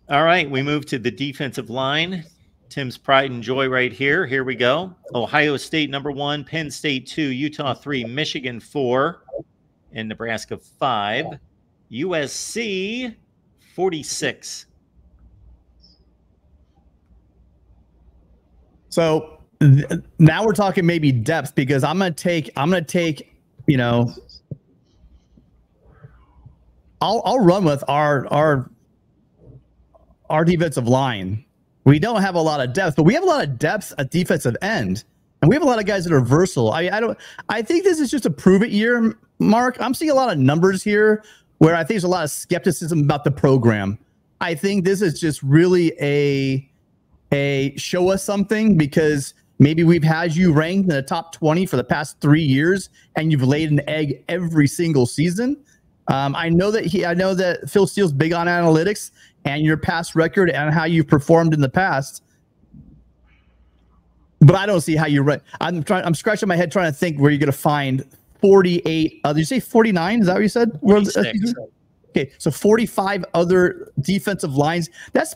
All right, we move to the defensive line. Tim's pride and joy right here. Here we go. Ohio State #1, Penn State 2, Utah 3, Michigan 4, and Nebraska 5. USC 46. So now we're talking maybe depth, because I'm gonna take, you know, I'll run with our defensive line. We don't have a lot of depth, but we have a lot of depth at defensive end, and we have a lot of guys that are versatile. I think this is just a prove it year, Mark. I'm seeing a lot of numbers here where I think there's a lot of skepticism about the program. I think this is just really a show us something, because maybe we've had you ranked in the top 20 for the past 3 years, and you've laid an egg every single season. I know that Phil Steele's big on analytics and your past record and how you've performed in the past, but I don't see how you run. I'm scratching my head trying to think where you're going to find 48. Did you say 49? Is that what you said? 46. Okay, so 45 other defensive lines. That's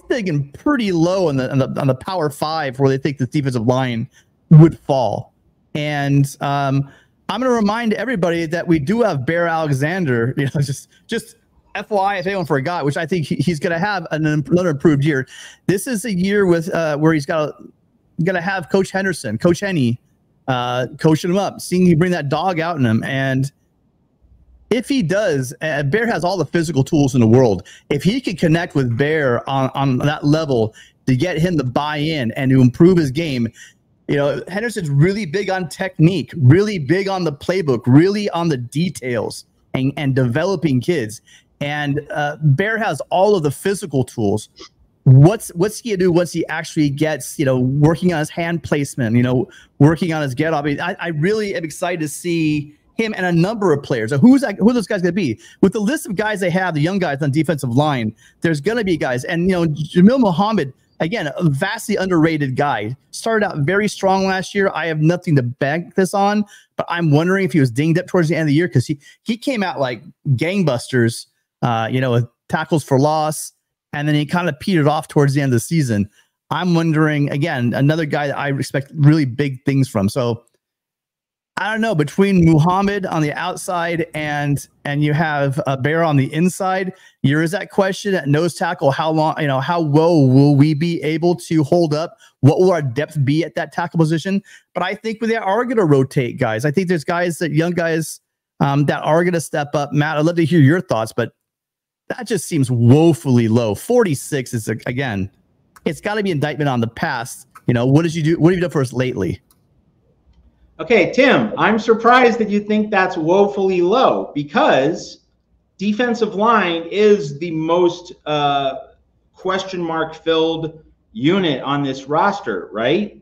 thinking pretty low on the Power 5 where they think the defensive line would fall. And I'm going to remind everybody that we do have Bear Alexander. You know, just FYI, if anyone forgot, which I think he's going to have another improved year. This is a year with where he's going to have Coach Henderson, Coach Henney, coaching him up, seeing you bring that dog out in him. And if he does, Bear has all the physical tools in the world. If he can connect with Bear on that level to get him to buy in and to improve his game, you know, Henderson's really big on technique, really big on the playbook, really on the details and developing kids. And Bear has all of the physical tools. What's he gonna do once he actually gets, you know, working on his hand placement, you know, working on his get off? I really am excited to see him and a number of players. So who are those guys going to be? With the list of guys they have, the young guys on defensive line, there's going to be guys. And, you know, Jamil Muhammad, again, a vastly underrated guy. Started out very strong last year. I have nothing to bank this on, but I'm wondering if he was dinged up towards the end of the year, because he came out like gangbusters, you know, with tackles for loss, and then he kind of petered off towards the end of the season. I'm wondering, again, another guy that I expect really big things from. So I don't know, between Muhammad on the outside and you have Bear on the inside, there is that question at nose tackle. How long, you know, how well will we be able to hold up? What will our depth be at that tackle position? But I think they are going to rotate guys. I think there's young guys that are going to step up. Matt, I'd love to hear your thoughts, but that just seems woefully low. 46 is, again, it's got to be indictment on the past. You know, what have you done for us lately? Okay, Tim, I'm surprised that you think that's woefully low, because defensive line is the most question mark filled unit on this roster, right?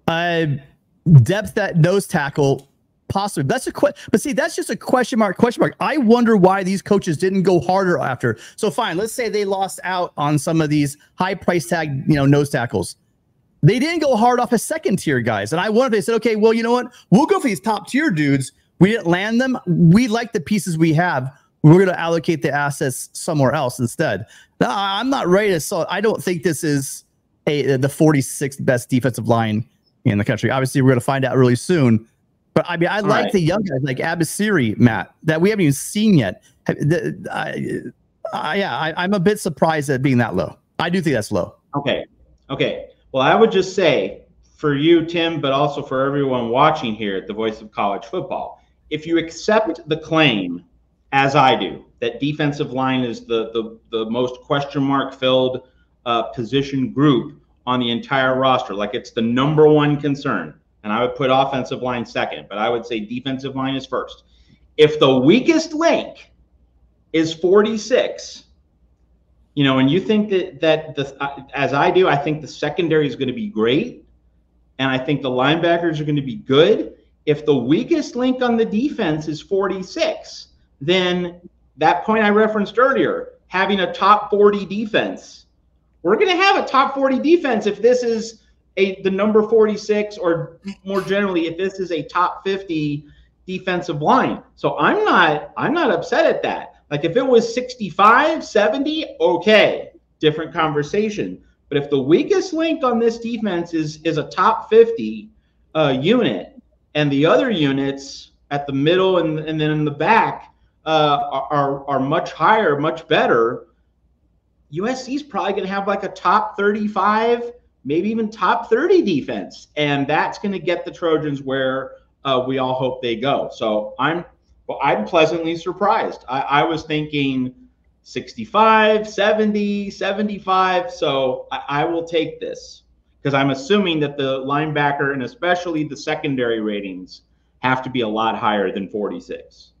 Depth at nose tackle, possibly. That's but see, that's just a question mark. I wonder why these coaches didn't go harder after. So fine, let's say they lost out on some of these high price tag, you know, nose tackles. They didn't go hard off as second tier guys. And I wonder if they said, okay, well, you know what? We'll go for these top tier dudes. We didn't land them. We like the pieces we have. We're going to allocate the assets somewhere else instead. No, I'm not ready to sell it. I don't think this is the 46th best defensive line in the country. Obviously, we're going to find out really soon. But I mean, I like the young guys like Abasiri, Matt, that we haven't even seen yet. I'm a bit surprised at it being that low. I do think that's low. Okay. Well, I would just say for you, Tim, but also for everyone watching here at the Voice of College Football, if you accept the claim, as I do, that defensive line is the most question mark filled position group on the entire roster, like it's the #1 concern, and I would put offensive line second, but I would say defensive line is first. If the weakest link is 46, you know, and you think that as I do, I think the secondary is going to be great, and I think the linebackers are going to be good. If the weakest link on the defense is 46, then that point I referenced earlier, having a top 40 defense, we're going to have a top 40 defense if this is the number 46, or more generally, if this is a top 50 defensive line. So I'm not upset at that. Like if it was 65, 70, okay, different conversation. But if the weakest link on this defense is a top 50 unit, and the other units at the middle and then in the back are much higher, much better, USC is probably going to have like a top 35, maybe even top 30 defense. And that's going to get the Trojans where we all hope they go. So I'm pleasantly surprised. I was thinking 65, 70, 75. So I will take this because I'm assuming that the linebacker and especially the secondary ratings have to be a lot higher than 46.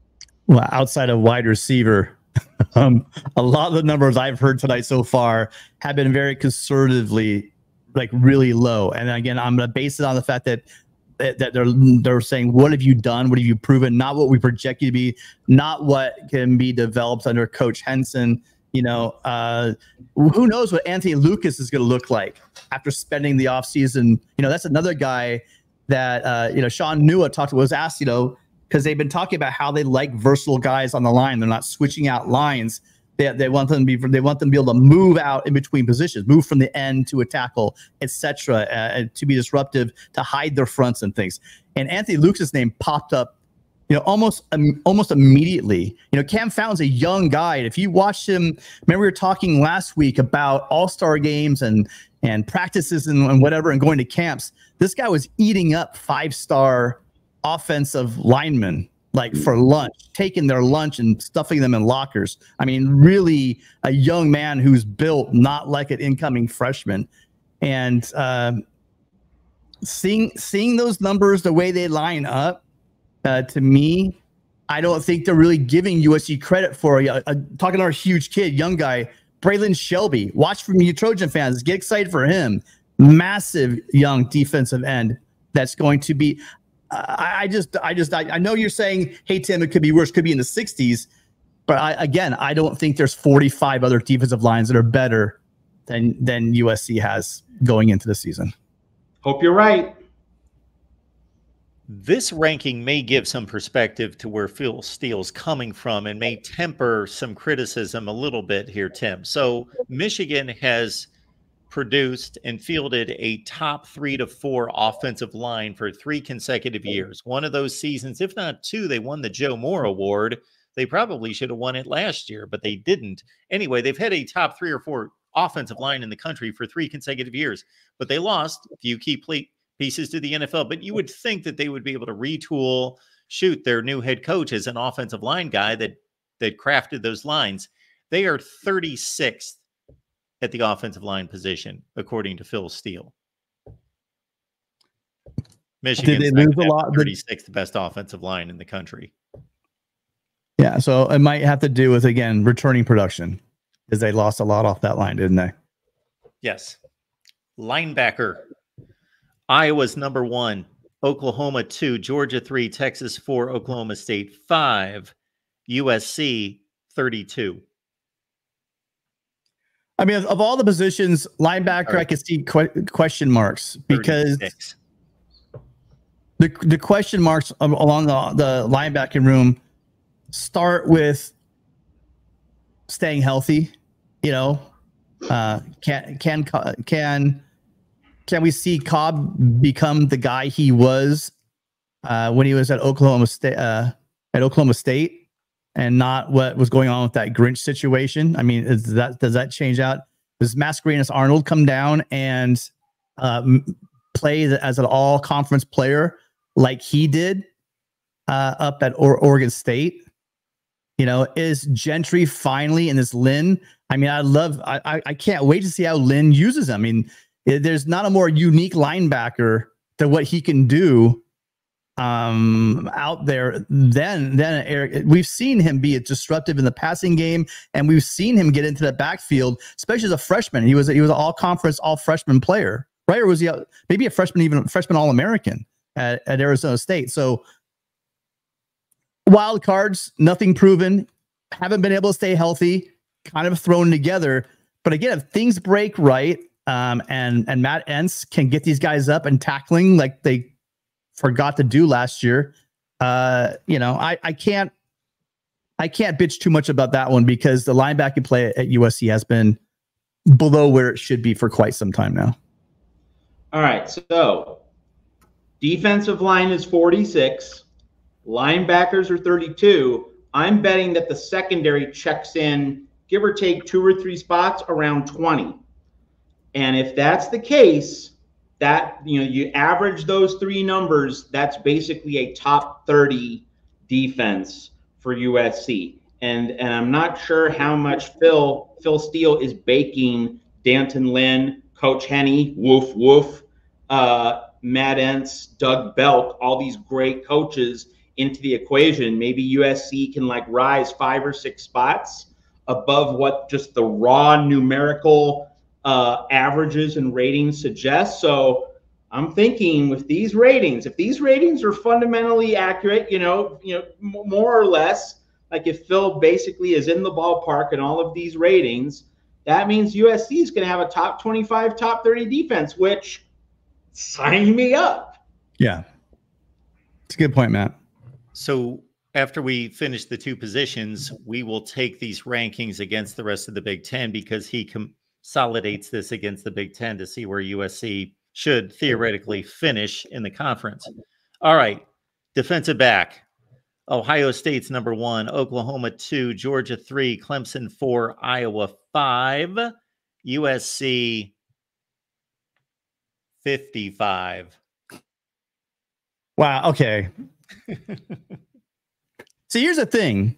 Well, outside of wide receiver, a lot of the numbers I've heard tonight so far have been very conservatively, like really low. And again, I'm going to base it on the fact that they're saying, what have you done? What have you proven? Not what we project you to be, not what can be developed under Coach Henson. You know, who knows what Anthony Lucas is going to look like after spending the offseason. You know, that's another guy that, you know, Sean Nua was asked, you know, because they've been talking about how they like versatile guys on the line. They're not switching out lines. They want them to be able to move out in between positions, move from the end to a tackle, etc., to be disruptive, to hide their fronts and things. And Anthony Lucas' name popped up, you know, almost immediately. You know, Cam Fountain's a young guy. If you watched him, remember we were talking last week about all-star games and practices and whatever, and going to camps. This guy was eating up 5-star offensive linemen, like for lunch, taking their lunch and stuffing them in lockers. I mean, really a young man who's built not like an incoming freshman. And seeing those numbers, the way they line up, to me, I don't think they're really giving USC credit for talking to our huge kid, young guy, Braylon Shelby. Watch from you Trojan fans. Get excited for him. Massive young defensive end that's going to be I know you're saying, hey, Tim, it could be worse, could be in the 60s. But I don't think there's 45 other defensive lines that are better than USC has going into the season. Hope you're right. This ranking may give some perspective to where Phil Steele's coming from and may temper some criticism a little bit here, Tim. So Michigan has produced and fielded a top 3 to 4 offensive line for 3 consecutive years. One of those seasons, if not 2, they won the Joe Moore Award. They probably should have won it last year, but they didn't. Anyway, they've had a top 3 or 4 offensive line in the country for 3 consecutive years, but they lost a few key pieces to the NFL. But you would think that they would be able to retool, shoot their new head coach as an offensive line guy that crafted those lines. They are 36th at the offensive line position, according to Phil Steele. Michigan did they lose a lot? 36th best offensive line in the country. Yeah, so it might have to do with, again, returning production, because they lost a lot off that line, didn't they? Yes. Linebacker. Iowa's number 1, Oklahoma 2, Georgia 3, Texas 4, Oklahoma State 5, USC 32. I mean, of all the positions, linebacker, I can see question marks, because 36. the question marks along the linebacking room start with staying healthy. You know, can we see Cobb become the guy he was when he was at Oklahoma State? And not what was going on with that Grinch situation? I mean, does that change out? Does Mascarenas Arnold come down and play as an all-conference player like he did up at Oregon State? You know, is Gentry finally in this Lynn? I mean, I can't wait to see how Lynn uses him. I mean, there's not a more unique linebacker than what he can do out there than Eric. We've seen him be disruptive in the passing game, and we've seen him get into the backfield, especially as a freshman. He was an all-conference, all-freshman player, right? Or was he maybe a freshman, even a freshman All-American at Arizona State? So wild cards, nothing proven, haven't been able to stay healthy, kind of thrown together. But again, if things break right, and Matt Entz can get these guys up and tackling like they forgot to do last year, you know, I I can't bitch too much about that one because the linebacking play at USC has been below where it should be for quite some time now. All right, so defensive line is 46. Linebackers are 32. I'm betting that the secondary checks in, give or take 2 or 3 spots, around 20. And if that's the case, that you average those 3 numbers, that's basically a top 30 defense for USC. And I'm not sure how much Phil Steele is baking Danton Lynn, Coach Henney, woof woof, Matt Entz, Doug Belk, all these great coaches into the equation. Maybe USC can like rise 5 or 6 spots above what just the raw numerical averages and ratings suggest. So I'm thinking with these ratings, if these ratings are fundamentally accurate, more or less, like if Phil basically is in the ballpark in all of these ratings, that means USC is going to have a top 25, top 30 defense, which sign me up. Yeah. It's a good point, Matt. So after we finish the 2 positions, we will take these rankings against the rest of the Big Ten because he consolidates this against the Big Ten to see where USC should theoretically finish in the conference. All right. Defensive back. Ohio State's number 1, Oklahoma 2, Georgia 3, Clemson 4, Iowa 5, USC 55. Wow. Okay. So here's the thing.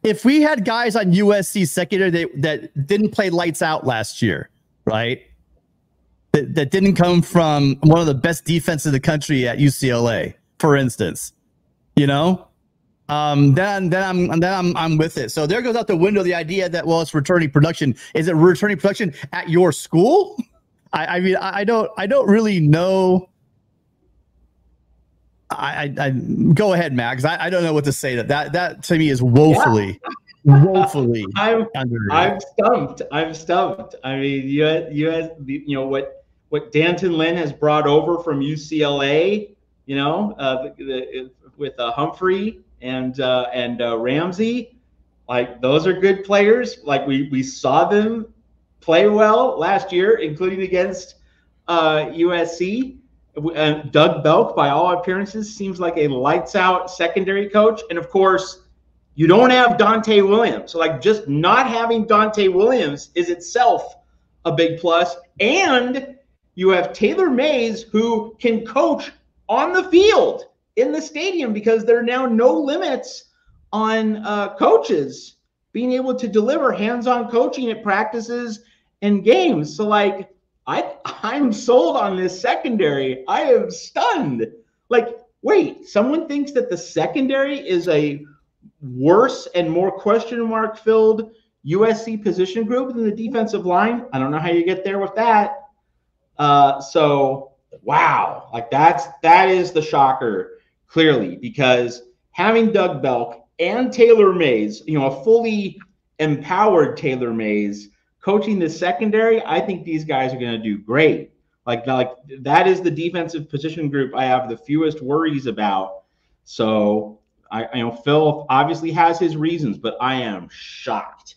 If we had guys on USC secondary that didn't play lights out last year, right? That didn't come from one of the best defenses in the country at UCLA, for instance, then I'm with it. So there goes out the window the idea that, well, it's returning production. Is it returning production at your school? I mean, I don't really know. I go ahead, Max. I don't know what to say. That to me is woefully underrated. I'm stumped. I mean, what Danton Lynn has brought over from UCLA, with Humphrey and Ramsey, like those are good players. Like we saw them play well last year, including against USC. Doug Belk, by all appearances, seems like a lights-out secondary coach. And, of course, you don't have Dante Williams. So, like, just not having Dante Williams is itself a big plus. And you have Taylor Mays, who can coach on the field in the stadium because there are now no limits on coaches being able to deliver hands-on coaching at practices and games. So, like, I'm sold on this secondary. I am stunned. Like, wait, someone thinks that the secondary is a worse and more question mark filled USC position group than the defensive line? I don't know how you get there with that. So, wow, like that is the shocker, clearly, because having Doug Belk and Taylor Mays, a fully empowered Taylor Mays, coaching the secondary, I think these guys are going to do great. Like that is the defensive position group I have the fewest worries about. So Phil obviously has his reasons, but I am shocked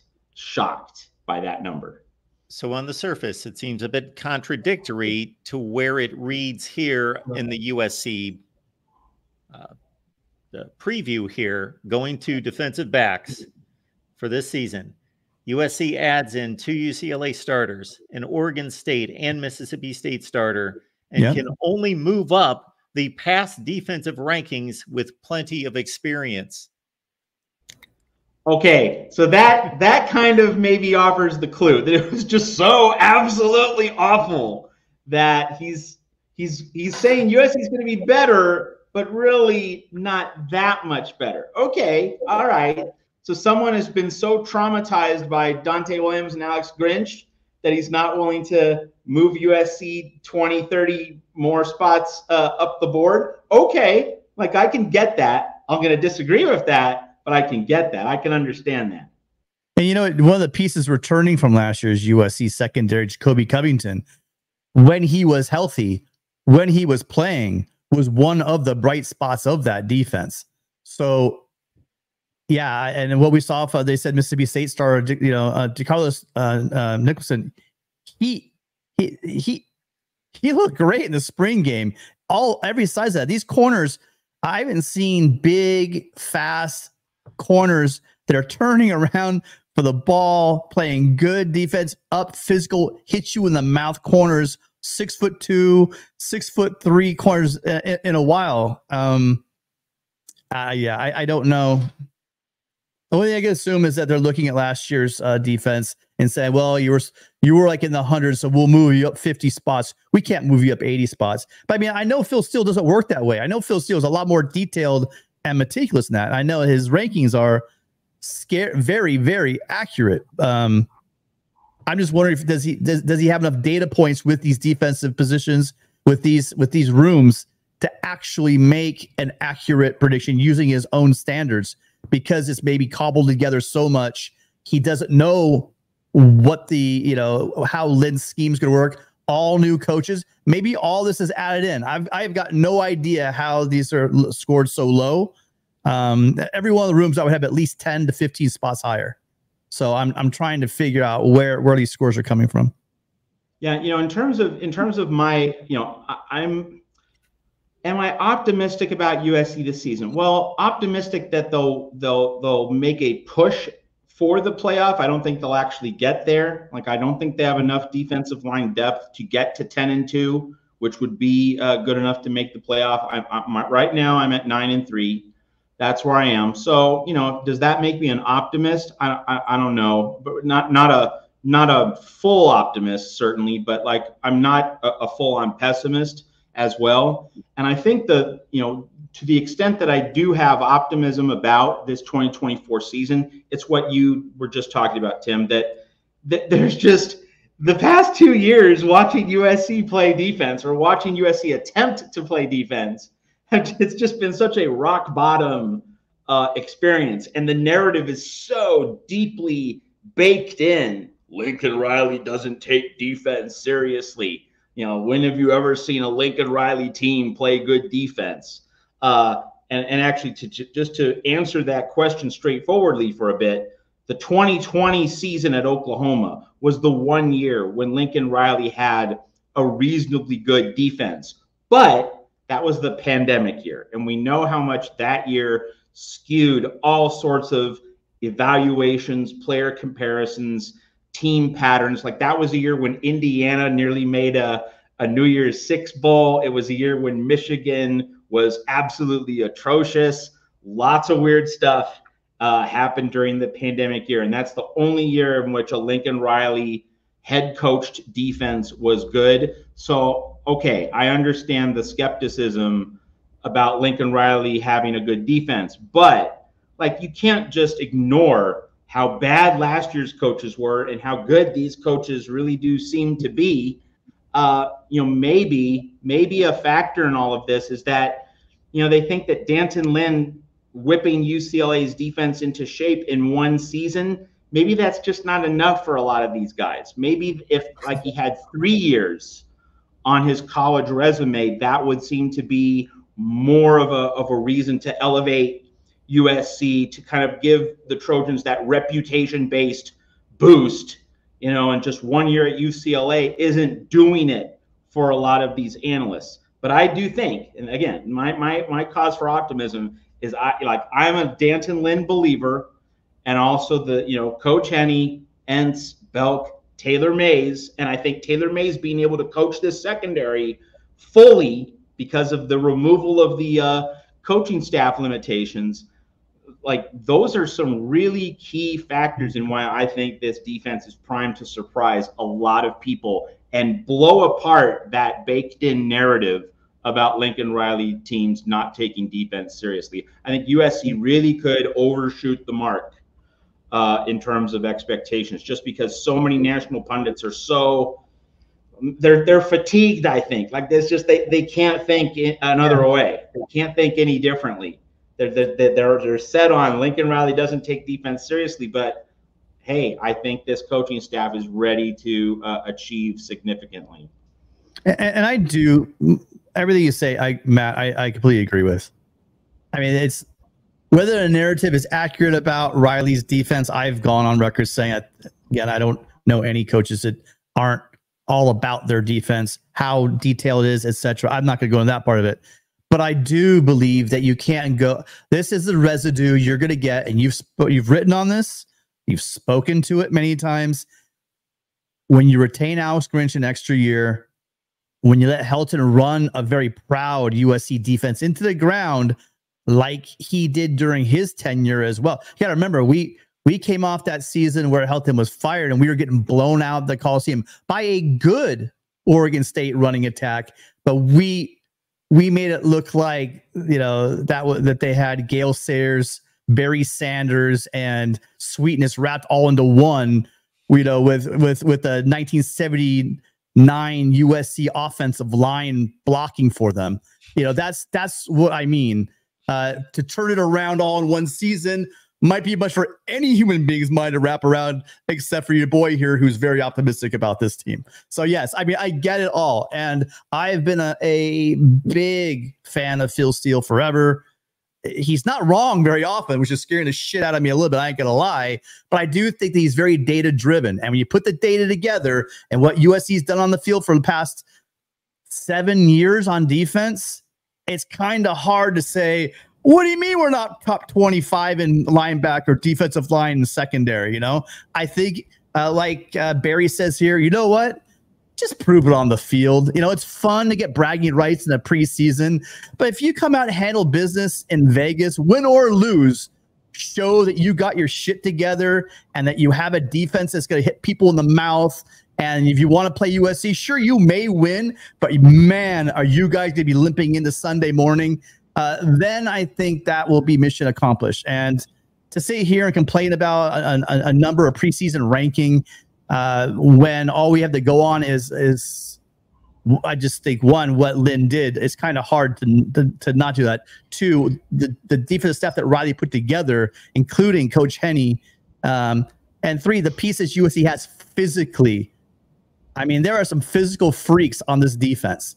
by that number. So on the surface, it seems a bit contradictory to where it reads here in the USC the preview here, going to defensive backs for this season. USC adds in 2 UCLA starters, an Oregon State and Mississippi State starter, and can only move up the past defensive rankings with plenty of experience. Okay, so that kind of maybe offers the clue that it was just so absolutely awful that he's saying USC is going to be better, but really not that much better. Okay, all right. So someone has been so traumatized by Dante Williams and Alex Grinch that he's not willing to move USC 20, 30 more spots up the board. Okay, like I can get that. I'm going to disagree with that, but I can get that. I can understand that. And one of the pieces returning from last year's USC secondary, Jacoby Covington, when he was healthy, when he was playing, was one of the bright spots of that defense. So Yeah, and what we saw, they said Mississippi State star, DeCarlos Nicholson, he looked great in the spring game. Every size of that. These corners, I haven't seen big, fast corners that are turning around for the ball, playing good defense, up physical, hit you in the mouth corners, 6'2", 6'3" corners in a while. I don't know. The only thing I can assume is that they're looking at last year's defense and saying, well, you were like in the hundreds, so we'll move you up 50 spots. We can't move you up 80 spots. But I mean, I know Phil Steele doesn't work that way. I know Phil Steele is a lot more detailed and meticulous than that. I know his rankings are very, very accurate. I'm just wondering if does he have enough data points with these defensive positions, with these rooms, to actually make an accurate prediction using his own standards, because it's maybe cobbled together so much he doesn't know what how Lynn's scheme is going to work. All new coaches, maybe all this is added in. I've got no idea how these are scored so low. Every one of the rooms I would have at least 10 to 15 spots higher. So I'm trying to figure out where these scores are coming from. Yeah, in terms of my, am I optimistic about USC this season? Well, optimistic that they'll make a push for the playoff. I don't think they'll actually get there. Like, I don't think they have enough defensive line depth to get to 10-2, which would be good enough to make the playoff. Right now I'm at 9-3. That's where I am. So, does that make me an optimist? I don't know, but not a full optimist, certainly, but like, I'm not a full-on pessimist as well. And I think to the extent that I do have optimism about this 2024 season, it's what you were just talking about, Tim, that there's just the past 2 years watching USC play defense, or watching USC attempt to play defense, it's just been such a rock bottom experience. And the narrative is so deeply baked in. Lincoln Riley doesn't take defense seriously. When have you ever seen a Lincoln Riley team play good defense? And actually, just to answer that question straightforwardly for a bit, the 2020 season at Oklahoma was the one year when Lincoln Riley had a reasonably good defense. But that was the pandemic year. And we know how much that year skewed all sorts of evaluations, player comparisons, team patterns. Like, that was a year when Indiana nearly made a New Year's Six bowl. It was a year when Michigan was absolutely atrocious. Lots of weird stuff happened during the pandemic year. And that's the only year in which a Lincoln Riley head coached defense was good. So, okay, I understand the skepticism about Lincoln Riley having a good defense, but like, you can't just ignore how bad last year's coaches were and how good these coaches really do seem to be. Maybe a factor in all of this is that, they think that D'Anton Lynn whipping UCLA's defense into shape in one season, maybe that's just not enough for a lot of these guys. Maybe if like he had 3 years on his college resume, that would seem to be more of a reason to elevate USC, to kind of give the Trojans that reputation-based boost, and just 1 year at UCLA isn't doing it for a lot of these analysts. But I do think, and again, my cause for optimism is I'm a D'Anton Lynn believer, and also the Coach Henne, Entz, Belk, Taylor Mays, and I think Taylor Mays being able to coach this secondary fully because of the removal of the coaching staff limitations. Like, those are some really key factors in why I think this defense is primed to surprise a lot of people and blow apart that baked-in narrative about Lincoln Riley teams not taking defense seriously. I think USC really could overshoot the mark in terms of expectations, just because so many national pundits are they're fatigued, I think. Like, there's just they can't think another way. They can't think any differently. They're set on Lincoln Riley doesn't take defense seriously, but hey, I think this coaching staff is ready to achieve significantly. And I do everything you say, Matt. I completely agree with. I mean, Whether the narrative is accurate about Riley's defense, I've gone on record saying, again, I don't know any coaches that aren't all about their defense, how detailed it is, etc. I'm not going to go into that part of it. But I do believe that you can't go. This is the residue you're going to get, and you've written on this, you've spoken to it many times. When you retain Alex Grinch an extra year, when you let Helton run a very proud USC defense into the ground, like he did during his tenure as well. You got to remember, we came off that season where Helton was fired, and we were getting blown out of the Coliseum by a good Oregon State running attack, but we made it look like, you know, that they had Gale Sayers, Barry Sanders, and Sweetness wrapped all into one, you know, with the 1979 USC offensive line blocking for them. You know, that's what I mean. To turn it around all in one season might be much for any human being's mind to wrap around, except for your boy here, who's very optimistic about this team. So yes, I mean, I get it all. And I've been a big fan of Phil Steele forever. He's not wrong very often, which is scaring the shit out of me a little bit. I ain't gonna lie, but I do think that he's very data driven. And when you put the data together and what USC's done on the field for the past 7 years on defense, it's kind of hard to say, what do you mean we're not top 25 in linebacker, defensive line, and secondary? You know, I think like Barry says here, you know what? Just prove it on the field. You know, it's fun to get bragging rights in the preseason, but if you come out and handle business in Vegas, win or lose, show that you got your shit together and that you have a defense that's going to hit people in the mouth. And if you want to play USC, sure, you may win, but man, are you guys going to be limping into Sunday morning? Then I think that will be mission accomplished. And to sit here and complain about a number of preseason ranking when all we have to go on is I just think, one, what Lynn did is kind of hard to not do that. Two, the defensive staff that Riley put together, including Coach Henney, and three, the pieces USC has physically. I mean, there are some physical freaks on this defense.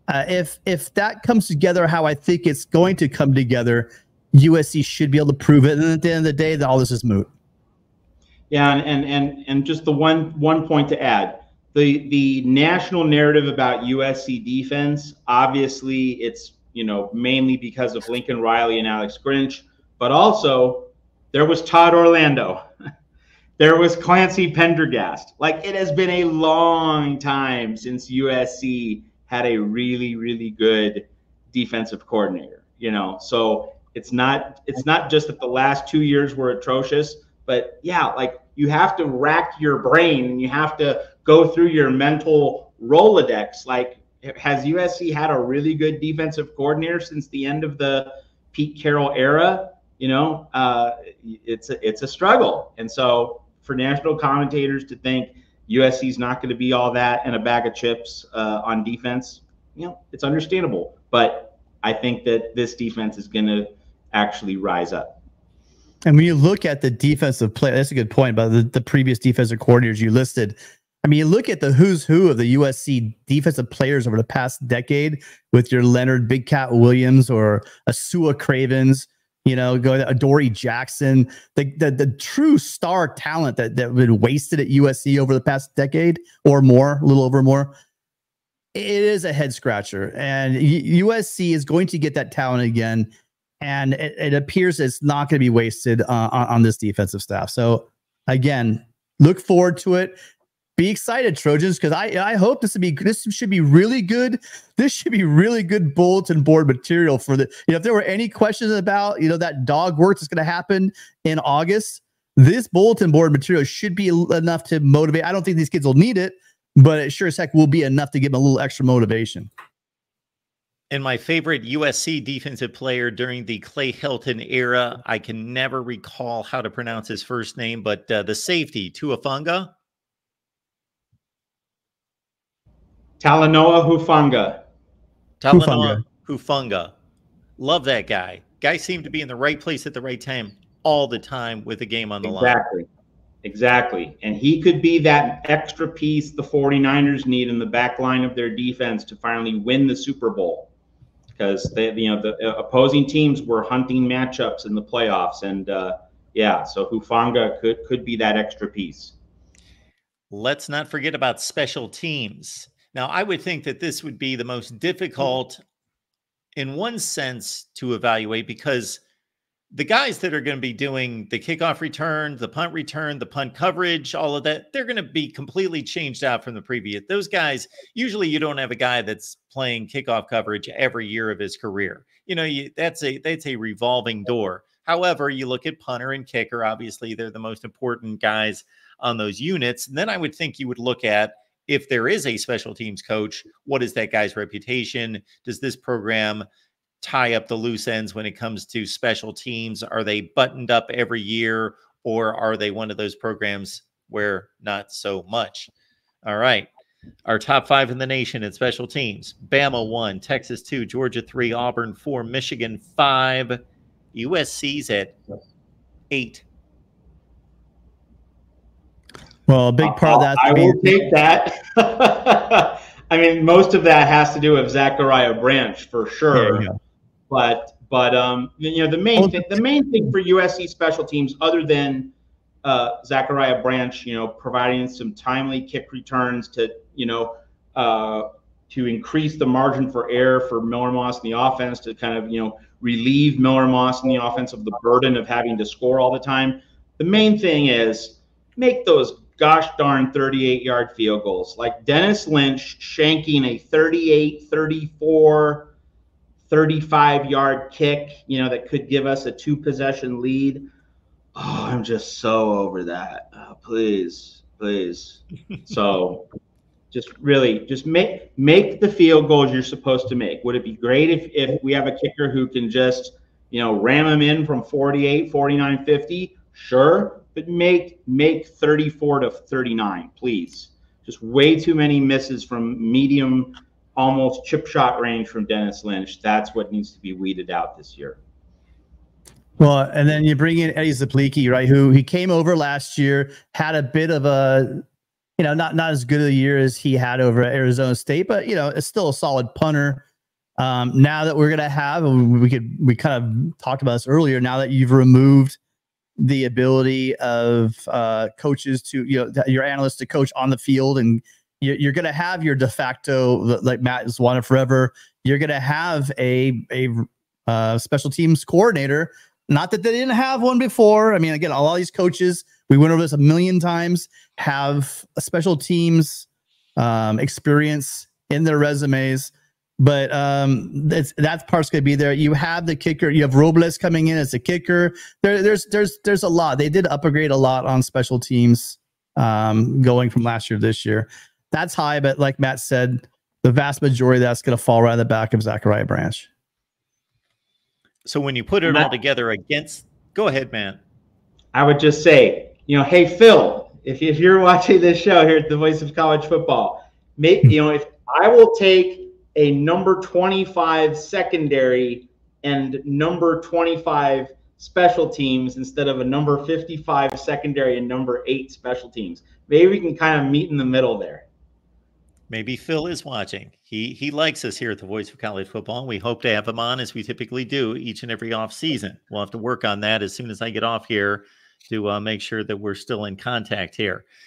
If that comes together how I think it's going to come together, USC should be able to prove it. And at the end of the day, that all this is moot. Yeah, and just the one point to add, the national narrative about USC defense, obviously it's, you know, mainly because of Lincoln Riley and Alex Grinch, but also there was Todd Orlando. There was Clancy Pendergast. Like, it has been a long time since USC had a really, really good defensive coordinator, you know? So it's not just that the last 2 years were atrocious, but yeah, like, you have to rack your brain and you have to go through your mental Rolodex. Like, has USC had a really good defensive coordinator since the end of the Pete Carroll era? You know, it's a struggle. And so for national commentators to think USC is not going to be all that and a bag of chips on defense, you know, it's understandable. But I think that this defense is going to actually rise up. And when you look at the defensive play, that's a good point about the previous defensive coordinators you listed. I mean, you look at the who's who of the USC defensive players over the past decade with your Leonard Big Cat Williams or Asua Cravens, you know, go to Adoree Jackson, the true star talent that been wasted at USC over the past decade or more, a little over more. It is a head scratcher, and USC is going to get that talent again. And it appears it's not going to be wasted on this defensive staff. So again, look forward to it. Be excited, Trojans, because I hope this should be really good. This should be really good bulletin board material for the. You know, if there were any questions about, you know, that dog work that's going to happen in August, this bulletin board material should be enough to motivate. I don't think these kids will need it, but it sure as heck will be enough to give them a little extra motivation. And my favorite USC defensive player during the Clay Helton era, I can never recall how to pronounce his first name, but the safety, Tuafunga. Talanoa Hufanga. Talanoa Hufanga. Love that guy. Guy seemed to be in the right place at the right time all the time with the game on the line. Exactly. And he could be that extra piece the 49ers need in the back line of their defense to finally win the Super Bowl. because the opposing teams were hunting matchups in the playoffs, and yeah, so Hufanga could be that extra piece. Let's not forget about special teams. Now, I would think that this would be the most difficult in one sense to evaluate, because the guys that are going to be doing the kickoff return, the punt coverage, all of that, they're going to be completely changed out from the previous. Those guys, usually you don't have a guy that's playing kickoff coverage every year of his career. That's a revolving door. However, you look at punter and kicker, obviously they're the most important guys on those units. And then I would think you would look at, if there is a special teams coach, what is that guy's reputation? Does this program tie up the loose ends when it comes to special teams? Are they buttoned up every year, or are they one of those programs where not so much? All right. Our top 5 in the nation in special teams: Bama 1, Texas 2, Georgia 3, Auburn 4, Michigan 5, USC's at 8. Well, a big part of that. I will take that. I mean, most of that has to do with Zachariah Branch for sure. But the main thing for USC special teams, other than Zachariah Branch, providing some timely kick returns to increase the margin for error for Miller Moss in the offense, to kind of relieve Miller Moss in the offense of the burden of having to score all the time. The main thing is make those gosh darn 38-yard field goals, like Dennis Lynch shanking a 38, 34, 35-yard kick, that could give us a 2-possession lead. Oh, I'm just so over that. Oh, please. So just make the field goals you're supposed to make. Would it be great if we have a kicker who can just, ram them in from 48, 49, 50? Sure. But make 34 to 39, please. Just way too many misses from medium, almost chip shot range from Dennis Lynch. That's what needs to be weeded out this year. Well, and then you bring in Eddie Zapliki, right? Who he came over last year, had a bit of a, not as good a year as he had over at Arizona State, but it's still a solid punter. Now that we're gonna have, we kind of talked about this earlier. Now that you've removed the ability of coaches to, your analysts to coach on the field, and you're going to have your de facto, like Matt has wanted forever. You're going to have a special teams coordinator. Not that they didn't have one before. I mean, again, all these coaches, we went over this a million times, have a special teams experience in their resumes. But that part's going to be there. You have the kicker. You have Robles coming in as a kicker. There's a lot. They did upgrade a lot on special teams going from last year to this year. That's high, but like Matt said, the vast majority of that's going to fall right in the back of Zachariah Branch. So when you put it all together against, go ahead, man. I would just say, hey Phil, if you're watching this show here at the Voice of College Football, if I will take a number 25 secondary and number 25 special teams instead of a number 55 secondary and number 8 special teams. Maybe we can kind of meet in the middle there. Maybe Phil is watching. He likes us here at the Voice of College Football, and we hope to have him on, as we typically do each and every off season. We'll have to work on that as soon as I get off here to make sure that we're still in contact here.